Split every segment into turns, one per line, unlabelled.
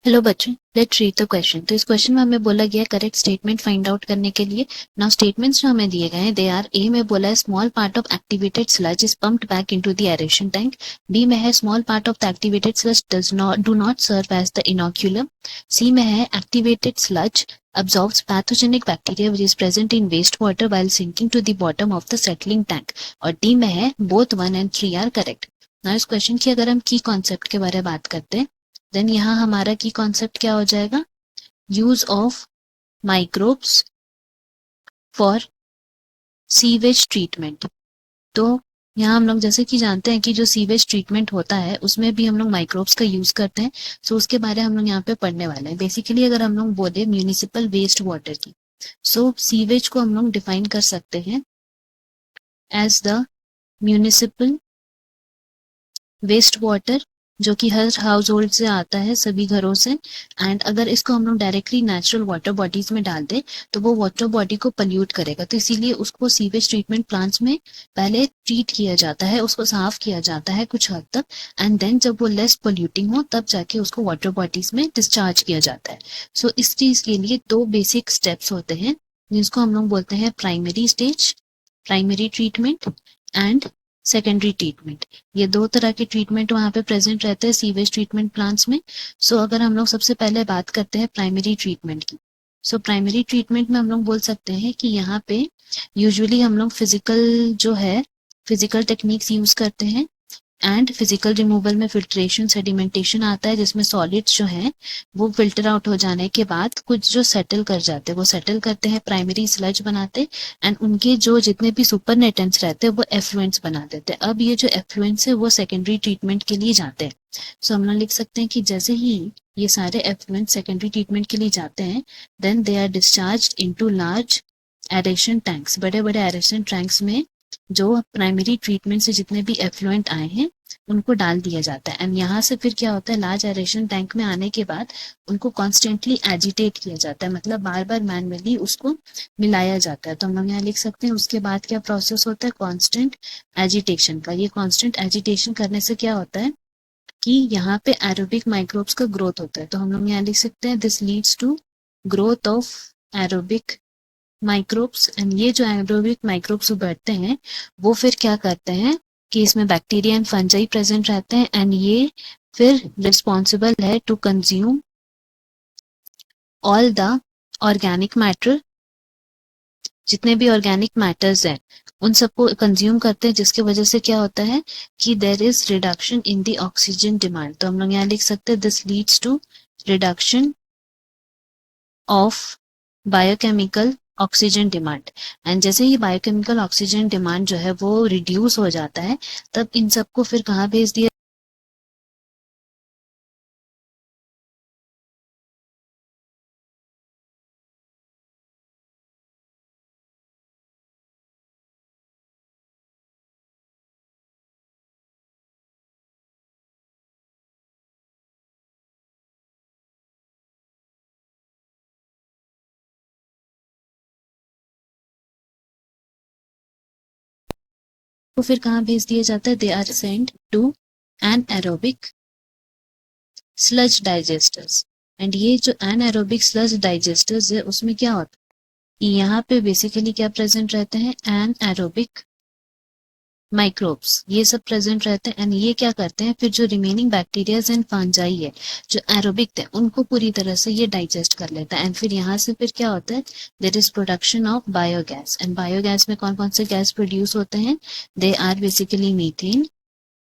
Hello बच्चों, let's read the question. तो इस क्वेश्चन में हमें बोला गया करेक्ट स्टेटमेंट फाइंड आउट करने के लिए। नाउ स्टेटमेंट्स जो हमें दिए गए हैं दे आर, ए में बोला है small part of activated sludge is pumped back into the aeration tank. B में है small part of the activated sludge do not serve as the inoculum. C में है activated sludge absorbs pathogenic bacteria which is present in wastewater while sinking to the bottom of the settling tank। और D में है both 1 and 3 are correct। Now इस question की अगर हम की कॉन्सेप्ट के बारे में बात करते हैं देन यहाँ हमारा की कॉन्सेप्ट क्या हो जाएगा, use of microbes for sewage treatment. तो यहाँ हम लोग जैसे कि जानते हैं कि जो सीवेज ट्रीटमेंट होता है उसमें भी हम लोग माइक्रोब्स का यूज करते हैं। सो उसके बारे में हम लोग यहाँ पे पढ़ने वाले हैं। बेसिकली अगर हम लोग बोले म्यूनिसिपल वेस्ट वाटर की, सो सीवेज को हम लोग डिफाइन कर सकते हैं as the municipal waste water जो कि हर हाउस होल्ड से आता है, सभी घरों से। एंड अगर इसको हम लोग डायरेक्टली नेचुरल वाटर बॉडीज में डाल दें तो वो वाटर बॉडी को पल्यूट करेगा। तो इसीलिए उसको सीवेज ट्रीटमेंट प्लांट्स में पहले ट्रीट किया जाता है, उसको साफ किया जाता है कुछ हद तक, एंड देन जब वो लेस पॉल्यूटिंग हो तब जाके उसको वाटर बॉडीज में डिस्चार्ज किया जाता है। सो इस चीज के लिए दो बेसिक स्टेप्स होते हैं जिसको हम लोग बोलते हैं primary stage, primary treatment, and secondary treatment. ये दो तरह के ट्रीटमेंट वहां पे प्रेजेंट रहते हैं सीवेज ट्रीटमेंट प्लांट्स में। सो अगर हम लोग सबसे पहले बात करते हैं प्राइमरी ट्रीटमेंट की, सो प्राइमरी ट्रीटमेंट में हम लोग बोल सकते हैं कि यहाँ पे यूजुअली हम लोग फिजिकल टेक्निक्स यूज करते हैं। एंड फिजिकल रिमूवल में फिल्ट्रेशन सेडिमेंटेशन आता है जिसमें सॉलिड्स जो हैं वो फिल्टर आउट हो जाने के बाद कुछ जो सेटल कर जाते हैं वो सेटल करते हैं, प्राइमरी स्लज बनाते, एंड उनके जो जितने भी सुपर नेटेंट्स रहते हैं वो एफ्लुएंट्स बना देते हैं। अब ये जो एफ्लुएंट्स है वो सेकेंडरी ट्रीटमेंट के लिए जाते हैं। सो हम लोग लिख सकते हैं कि जैसे ही ये सारे एफ्लुएंट्स सेकेंडरी ट्रीटमेंट के लिए जाते हैं then they are discharge into large aeration tanks. बड़े बड़े एरेशन टैंक्स में जो प्राइमरी ट्रीटमेंट से जितने भी एफ्लुएंट आए हैं उनको डाल दिया जाता है। एंड यहाँ से फिर क्या होता है, लार्ज एरेशन टैंक में आने के बाद उनको कॉन्स्टेंटली एजिटेट किया जाता है, मतलब बार बार मैनुअली उसको मिलाया जाता है। तो हम लोग यहाँ लिख सकते हैं उसके बाद क्या प्रोसेस होता है, कॉन्स्टेंट एजिटेशन का। ये कॉन्स्टेंट एजिटेशन करने से क्या होता है कि यहाँ पे एरोबिक माइक्रोब्स का ग्रोथ होता है। तो हम लोग यहाँ लिख सकते हैं this leads to growth of aerobic microbes. And ये जो एरोबिक माइक्रोब्स उभरते हैं वो फिर क्या करते हैं कि इसमें बैक्टीरिया एंड फंजाई प्रेजेंट रहते हैं, एंड ये फिर रिस्पॉन्सिबल है to consume all the organic matter. जितने भी ऑर्गेनिक मैटर्स हैं उन सबको कंज्यूम करते हैं, जिसकी वजह से क्या होता है कि there is reduction in the oxygen demand. तो हम लोग यहाँ लिख सकते हैं this leads to reduction of biochemical oxygen demand. And जैसे ही बायोकेमिकल ऑक्सीजन डिमांड जो है वो रिड्यूस हो जाता है तब इन सबको फिर कहाँ भेज दिया, तो फिर कहाँ भेज दिया जाता है, they are send to anaerobic sludge digesters. And ये जो एनाएरोबिक स्लज डाइजेस्टर्स है उसमें क्या होता है, यहाँ पे बेसिकली क्या प्रेजेंट रहते हैं, एनाएरोबिक माइक्रोब्स, ये सब प्रेजेंट रहते हैं। एंड ये क्या करते हैं, फिर जो रिमेनिंग बैक्टीरियाज एंड फंजाई है जो एरोबिक थे उनको पूरी तरह से ये डाइजेस्ट कर लेता है। एंड फिर यहाँ से फिर क्या होता है, there is production of biogas. And biogas में कौन कौन से गैस प्रोड्यूस होते हैं, they are basically methane,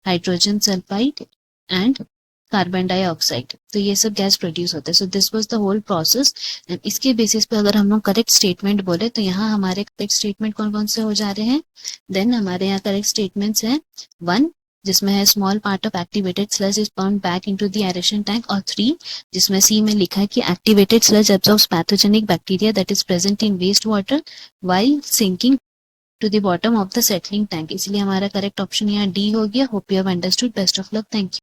hydrogen sulphide and carbon dioxide. तो ये सब गैस प्रोड्यूस होते हैं। So this was the whole process. And इसके बेसिस पे अगर हम लोग करेक्ट स्टेटमेंट बोले तो यहाँ हमारे करेक्ट स्टेटमेंट कौन कौन से हो जा रहे हैं, देन हमारे यहाँ करेक्ट स्टेटमेंट्स हैं 1 जिसमें है small part of activated sludge is pumped back into the aeration tank, और 3 जिसमें सी में लिखा है कि activated sludge absorbs pathogenic bacteria that is present in waste water while sinking to the bottom of the settling tank. इसलिए हमारा correct option यहाँ D हो गया। Hope you have understood. Best of luck. Thank you.